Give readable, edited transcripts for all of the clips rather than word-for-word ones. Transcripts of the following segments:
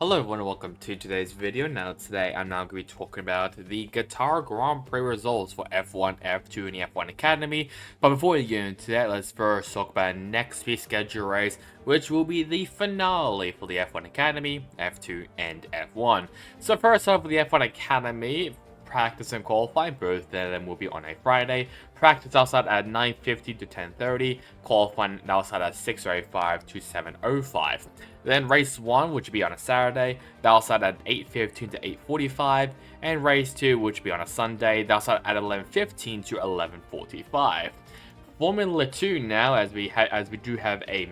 Hello everyone and welcome to today's video. Today I'm now going to be talking about the Qatar Grand Prix results for F1, F2 and the F1 Academy. But before we get into that, let's first talk about next week's schedule race, which will be the finale for the F1 Academy, F2 and F1. So first off with the F1 Academy, practice and qualifying, both of them will be on a Friday. Practice outside at 9:50 to 10:30, qualifying outside at 6:05 to 7:05. Then race 1, which will be on a Saturday, that'll start at 8:15 to 8:45, and race 2, which will be on a Sunday, that'll start at 11:15 to 11:45. Formula 2 now, as we do have a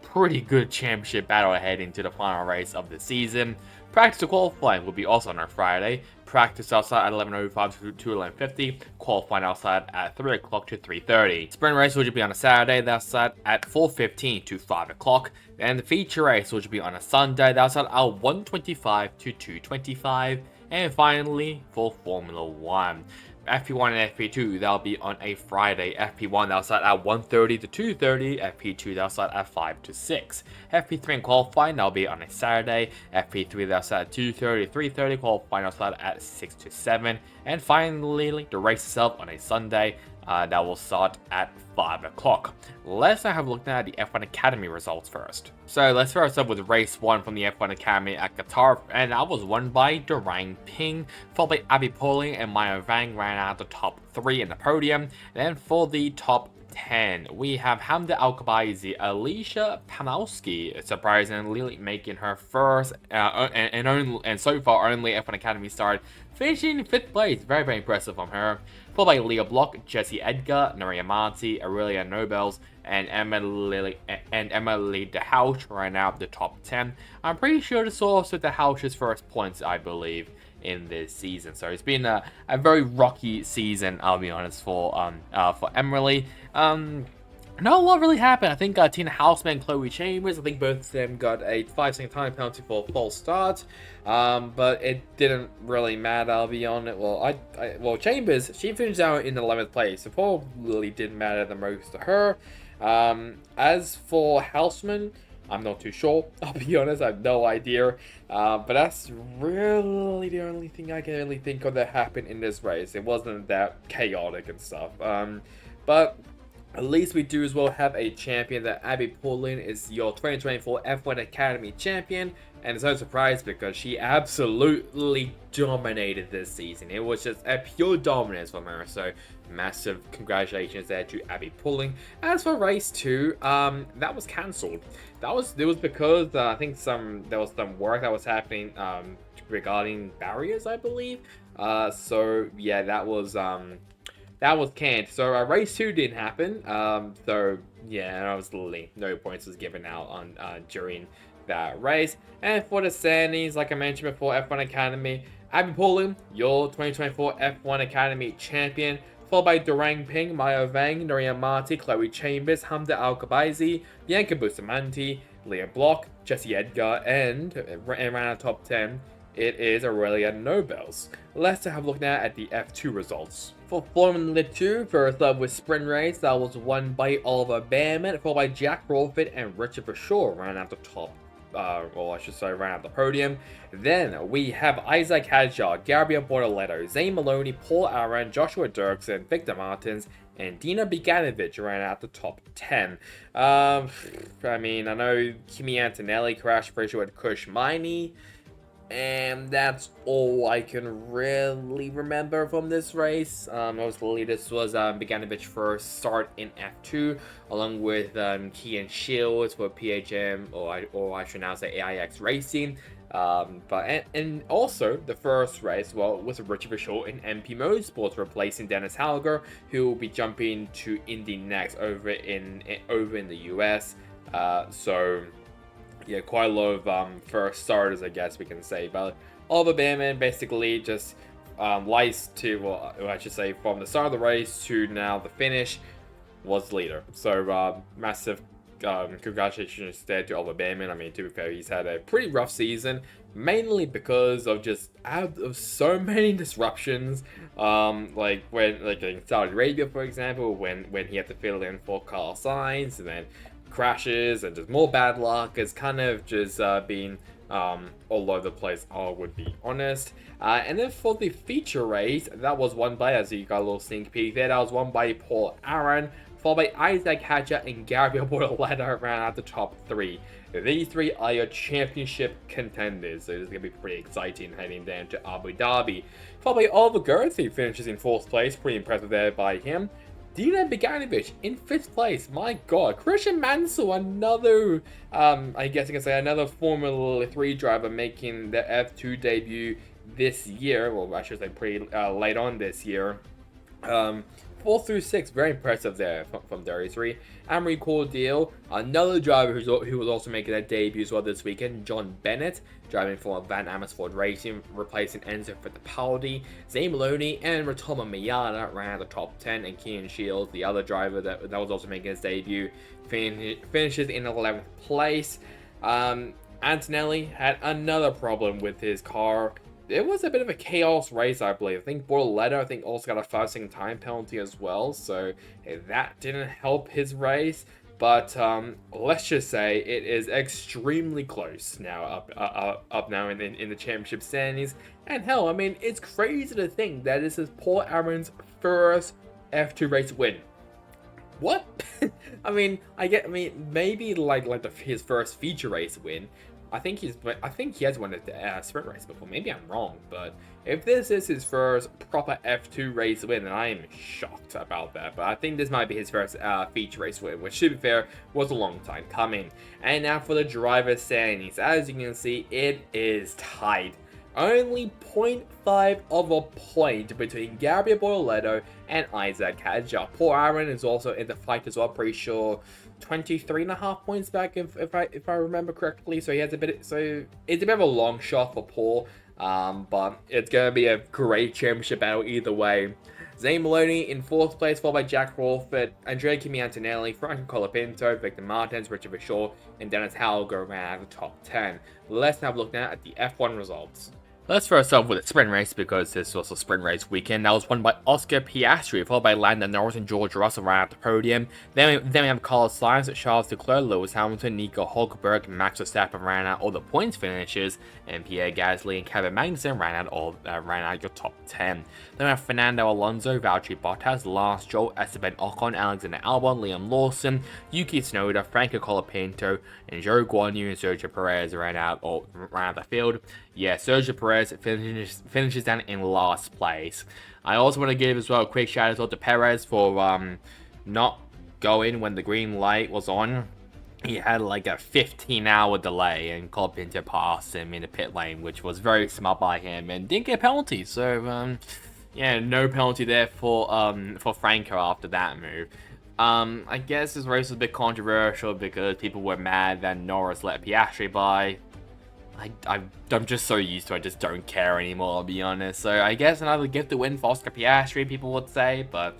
pretty good championship battle ahead into the final race of the season. Practice to qualifying will be also on our Friday. Practice outside at 11:05 to 11:50. Qualifying outside at 3 o'clock to 3:30. Sprint race which will be on a Saturday. That's start at 4:15 to 5 o'clock. Then the feature race which will be on a Sunday. That's at 1:25 to 2:25. And finally for Formula 1. FP1 and FP2, that'll be on a Friday. FP1, that'll start at 1:30 to 2:30. FP2, that'll start at 5 to 6. FP3 and qualifying, that'll be on a Saturday. FP3, that'll start at 2:30 to 3:30. Qualifying, that'll start at 6 to 7. And finally, the race itself on a Sunday. That will start at 5 o'clock. Let's now have a look at the F1 Academy results first. So let's start off with race 1 from the F1 Academy at Qatar, and that was won by Durang Ping, followed by Abby Pauling and Maya Vang ran out the top 3 in the podium. And then for the top 10, we have Hamda Al-Kabaizi, Alicia Panowski, surprisingly making her first and so far only F1 Academy start, finishing 5th place. Very, very impressive from her. Followed by Leah Block, Jessie Edgar, Naria Marti, Aurelia Nobels, and Emily DeHouch ran out the top 10. I'm pretty sure this was also DeHouch's first points, I believe, in this season. So it's been a very rocky season, I'll be honest, for Emily. Not a lot really happened. I think Tina Houseman and Chloe Chambers, I think both of them got a 5-second time penalty for a false start. But it didn't really matter, I'll be honest. Well, Chambers, she finished out in 11th place, so probably didn't matter the most to her. As for Houseman, I'm not too sure, I'll be honest, I have no idea. But that's really the only thing I can really think of that happened in this race. It wasn't that chaotic and stuff. But at least we do as well have a champion. That Abby Pauling is your 2024 F1 Academy champion. And it's no surprise because she absolutely dominated this season. It was just a pure dominance from her. So massive congratulations there to Abby Pauling. As for race 2, that was cancelled. It was because I think there was some work that was happening regarding barriers, I believe. So yeah, that was canned. So race 2 didn't happen. So yeah, obviously no points was given out on during that race. And for the standings, like I mentioned before, F1 Academy, Abby Pauling, your 2024 F1 Academy champion, followed by Durang Ping, Maya Vang, Naria Marti, Chloe Chambers, Hamda Al-Kabaizi, Bianca Bustamante, Leah Block, Jessie Edgar, and ran out top 10. It is Aurelia Nobels. Let's have a look now at the F2 results. For Formula 2, first up with sprint race, that was won by Oliver Behrman, followed by Jack Crawford and Richard Verschoor ran out the top. Ran out the podium. Then we have Isaac Hadjar, Gabriel Bortoletto, Zane Maloney, Paul Aaron, Joshua Dirksen, Victor Martins, and Dina Beganovic ran out the top 10. I mean, I know Kimi Antonelli crashed pretty sure with Kush Miney. And that's all I can really remember from this race. Mostly this was Beganovic first start in F2, along with Kian Shields for PHM, or I should now say AIX Racing. And also the first race, was Richard Verschoor in MP Motorsports, replacing Dennis Halger, who will be jumping to Indy next over in the US. Yeah, quite a lot of first starters, I guess we can say. But Oliver Behrman basically just lies to, I should say, from the start of the race to now the finish, was leader. So massive congratulations there to Oliver Behrman. I mean, to be fair, he's had a pretty rough season, mainly because of just out of so many disruptions. Like in Saudi Arabia, for example, when he had to fill in for Carlos Sainz, and then crashes and just more bad luck. It's kind of just been all over the place, I would be honest. And then for the feature race, that was won by, as you got a little sneak peek there, that was won by Paul Aaron, followed by Isaac Hatcher and Gabriel Bortoletta around at the top 3. These 3 are your championship contenders, so this is going to be pretty exciting heading down to Abu Dhabi. Followed by Oliver Gertzi finishes in 4th place, pretty impressive there by him. Dina Beganovic in 5th place. My god. Christian Mansell, another, I guess I can say another Formula 3 driver making the F2 debut this year. Well, I should say pretty late on this year. 4 through 6, very impressive there from Dairy 3. Amory Cordial, another driver who was also making their debut as well this weekend. John Bennett, driving for Van Amersfoort Racing, replacing Enzo Fittipaldi. Zane Maloney and Ratomo Miata ran at the top 10, and Kean Shields, the other driver that was also making his debut, finishes in 11th place. Antonelli had another problem with his car. It was a bit of a chaos race, I believe. I think Bortoletta, also got a 5-second time penalty as well, so that didn't help his race. But let's just say it is extremely close now, up now in the championship standings. And hell, I mean, it's crazy to think that this is Paul Aaron's first F2 race win. What? I mean, maybe his first feature race win. I think he has won a sprint race before. Maybe I'm wrong, but if this is his first proper F2 race win, then I am shocked about that. But I think this might be his first feature race win, which, to be fair, was a long time coming. And now for the driver standings. As you can see, it is tied. Only 0.5 of a point between Gabriel Bortoletta and Isaac Hadjar. Paul Aaron is also in the fight as well. Pretty sure 23.5 points back if I remember correctly. So he has so it's a bit of a long shot for Paul. But it's gonna be a great championship battle either way. Zane Maloney in 4th place, followed by Jack Crawford, Andrea Kimi Antonelli, Franco Colapinto, Victor Martins, Richard Bishaw, and Dennis Howell go around the top 10. Let's have a look now at the F1 results. Let's first off with the sprint race, because this was a sprint race weekend. That was won by Oscar Piastri, followed by Lando Norris and George Russell right at the podium. Then we have Carlos Sainz, Charles Leclerc, Lewis Hamilton, Nico Hulkenberg, Max Verstappen ran out all the points finishes, and Pierre Gasly and Kevin Magnussen ran out your top 10. Then we have Fernando Alonso, Valtteri Bottas, Lance Stroll, Esteban Ocon, Alexander Albon, Liam Lawson, Yuki Tsunoda, Franco Colapinto, and Zhou Guanyu and Sergio Perez ran out the field. Yeah, Sergio Perez finishes down in last place. I also want to give as well a quick shout out to Perez for not going when the green light was on. He had like a 15-hour delay, and Colapinto passed him in the pit lane, which was very smart by him, and didn't get a penalty. So yeah, no penalty there for Franco after that move. I guess this race was a bit controversial because people were mad that Norris let Piastri by. I'm just so used to it, I just don't care anymore, I'll be honest. So I guess another gift to win for Oscar Piastri, people would say, but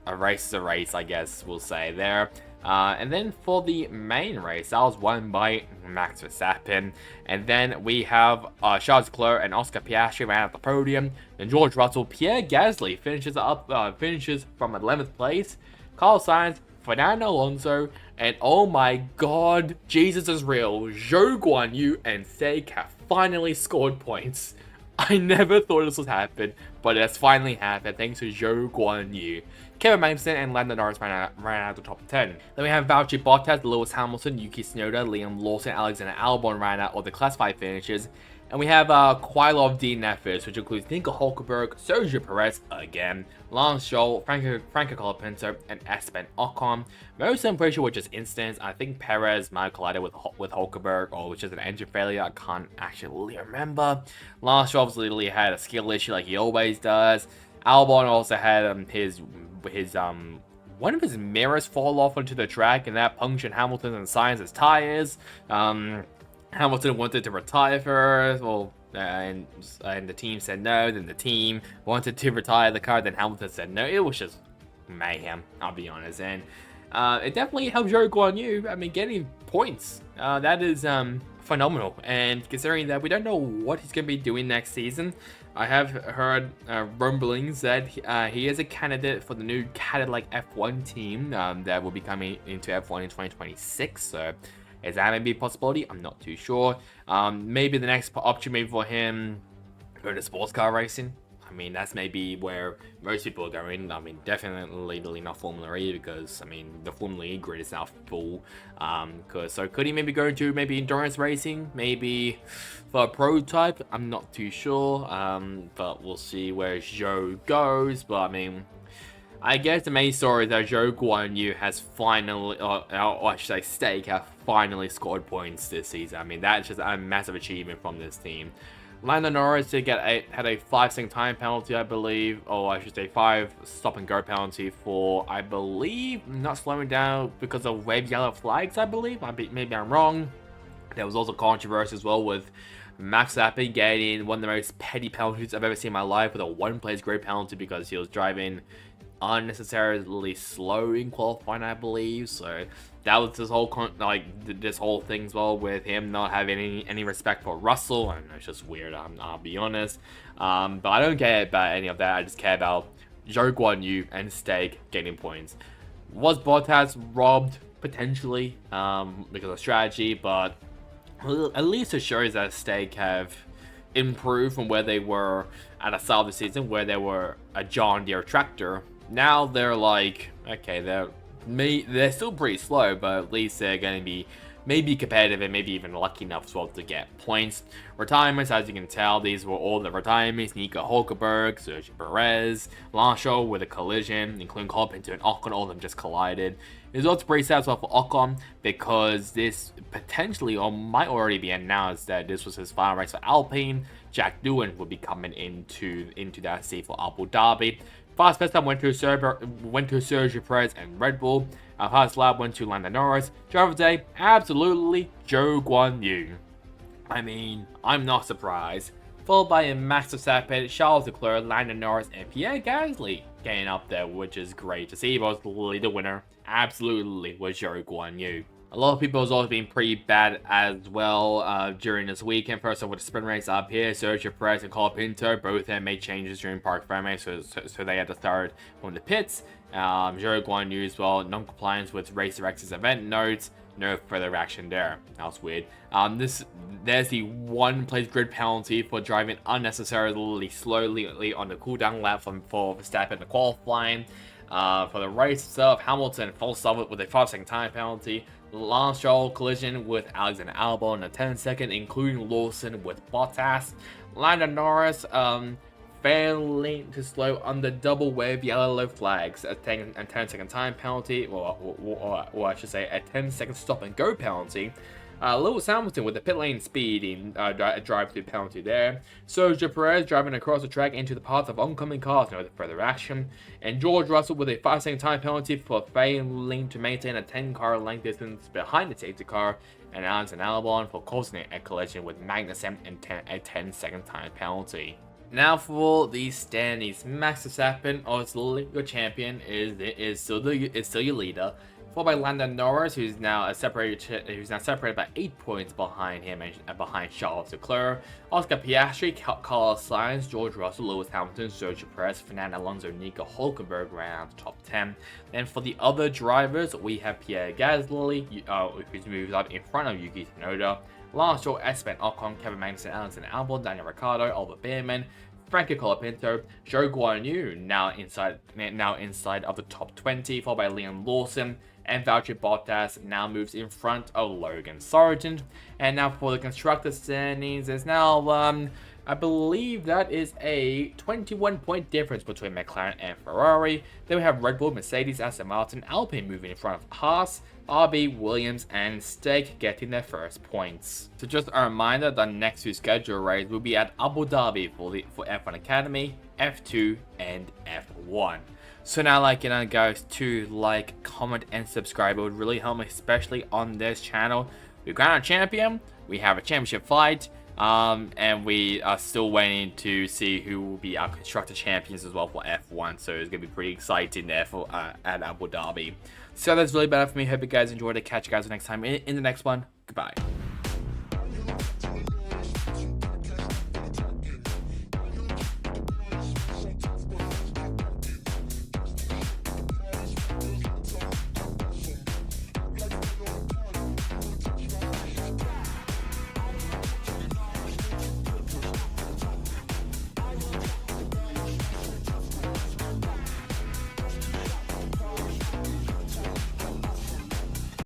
a race is a race, I guess we'll say there. And then for the main race, that was won by Max Verstappen. And then we have Charles Leclerc and Oscar Piastri ran at the podium. Then George Russell, Pierre Gasly finishes from 11th place. Carlos Sainz, Fernando Alonso, and oh my god, Jesus is real, Zhou Guanyu and Fake have finally scored points. I never thought this would happen, but it's finally happened thanks to Zhou Guanyu. Kevin Magnussen and Lando Norris ran out of the top 10. Then we have Valtteri Bottas, Lewis Hamilton, Yuki Tsunoda, Liam Lawson, Alexander Albon ran out all the Class 5 finishes. And we have quite a lot of DNFs, which includes Nico Hulkenberg, Sergio Perez again, Lance Stroll, Franco Colapinto, and Esteban Ocon. Most I'm pretty sure were just incidents. I think Perez might have collided with Hulkenberg, or which is an engine failure. I can't actually remember. Lance Stroll literally had a skill issue like he always does. Albon also had one of his mirrors fall off onto the track, and that punctured Hamilton and Sainz's tires. Hamilton wanted to retire first, and the team said no. Then the team wanted to retire the car, then Hamilton said no. It was just mayhem, I'll be honest. And it definitely helped Zhou Guanyu. I mean, getting points, that is phenomenal. And considering that we don't know what he's going to be doing next season, I have heard rumblings that he is a candidate for the new Cadillac F1 team that will be coming into F1 in 2026. So Is that maybe a possibility? I'm not too sure. Maybe the next option for him, go to sports car racing. I mean, that's maybe where most people are going. I mean, definitely not Formula E, because I mean the Formula E grid is now full. So could he maybe go to maybe endurance racing, maybe for a prototype? I'm not too sure. But we'll see where Zhou goes. But I mean, I guess the main story is that Zhou Guanyu has finally, or I should say Stake, have finally scored points this season. I mean, that's just a massive achievement from this team. Lando Norris did had a 5-second time penalty, I believe, or I should say 5 stop and go penalty for, I believe, not slowing down because of wave yellow flags, I believe. Maybe I'm wrong. There was also controversy as well with Max Verstappen getting one of the most petty penalties I've ever seen in my life, with a 1-place grid penalty because he was driving unnecessarily slow in qualifying, I believe. So that was this whole thing as well, with him not having any respect for Russell. I don't know, it's just weird. I'll be honest. But I don't care about any of that. I just care about Zhou Guanyu and Stake getting points. Was Bottas robbed? Potentially, because of strategy, but at least it shows that Stake have improved from where they were at the start of the season, where they were a John Deere tractor. Now they're like, okay, they're still pretty slow, but at least they're going to be maybe competitive and maybe even lucky enough as well to get points. Retirements, as you can tell, these were all the retirements: Nico Hulkenberg, Sergio Perez, Lance Stroll with a collision, including Colpinto and Ocon. All of them just collided. It's also pretty sad as well for Ocon, because this potentially, or might already be announced, that this was his final race for Alpine. Jack Doohan will be coming into that seat for Abu Dhabi. Fast time went to Sergio Perez and Red Bull. Fast lap went to Lando Norris. Driver of the day, absolutely Zhou Guanyu. I mean, I'm not surprised. Followed by a Max Verstappen, Charles Leclerc, Lando Norris, and Pierre Gasly getting up there, which is great to see. But the winner absolutely was Zhou Guanyu. A lot of people has also been pretty bad as well during this weekend. First off, with the sprint race up here, Sergio Perez and Colpinto, both of them made changes during Park Ferme, so they had to start from the pits. Zhou Guanyu as well, non-compliance with Race Director's event notes. No further action there. That was weird. There's the 1-place grid penalty for driving unnecessarily slowly on the cooldown lap for Verstappen in the qualifying. For the race itself, Hamilton falls off with a 5-second time penalty. Lance Stroll collision with Alexander Albon in a 10-second, including Lawson with Bottas. Lando Norris failing to slow under double wave yellow flags, a 10-second time penalty, or I should say a 10-second stop and go penalty. Lewis Hamilton with the pit lane speeding drive-through penalty there. Sergio Perez driving across the track into the path of oncoming cars, no further action. And George Russell with a 5-second time penalty for failing to maintain a 10-car length distance behind the safety car. And Alexander Albon for causing a collision with Magnussen and a 10-second time penalty. Now for the standings, Max Verstappen, obviously your champion, is still your leader. Followed by Lando Norris, who's now separated by 8 points behind him and behind Charles Leclerc. Oscar Piastri, Carlos Sainz, George Russell, Lewis Hamilton, Sergio Perez, Fernando Alonso, Nico Hulkenberg round top 10. Then for the other drivers, we have Pierre Gasly, who's moved up in front of Yuki Tsunoda. Lance Stroll, Esteban Ocon, Kevin Magnussen, Alexander Albon, Daniel Ricciardo, Oliver Bearman, Frankie Colapinto, Zhou Guanyu now inside of the top 20, followed by Liam Lawson, and Valtteri Bottas now moves in front of Logan Sargent. And now for the constructor standings, there's now I believe that is a 21-point difference between McLaren and Ferrari. Then we have Red Bull, Mercedes, Aston Martin, Alpine moving in front of Haas, RB, Williams, and Stake getting their first points. So just a reminder, the next 2 schedule races will be at Abu Dhabi for F1 Academy, F2, and F1. So now, guys, to like, comment, and subscribe. It would really help me, especially on this channel. We've got a champion, we have a championship fight, and we are still waiting to see who will be our constructor champions as well for F1. So it's gonna be pretty exciting there for at Abu Dhabi. So that's really about it for me. Hope you guys enjoyed it. Catch you guys next time in the next one. Goodbye.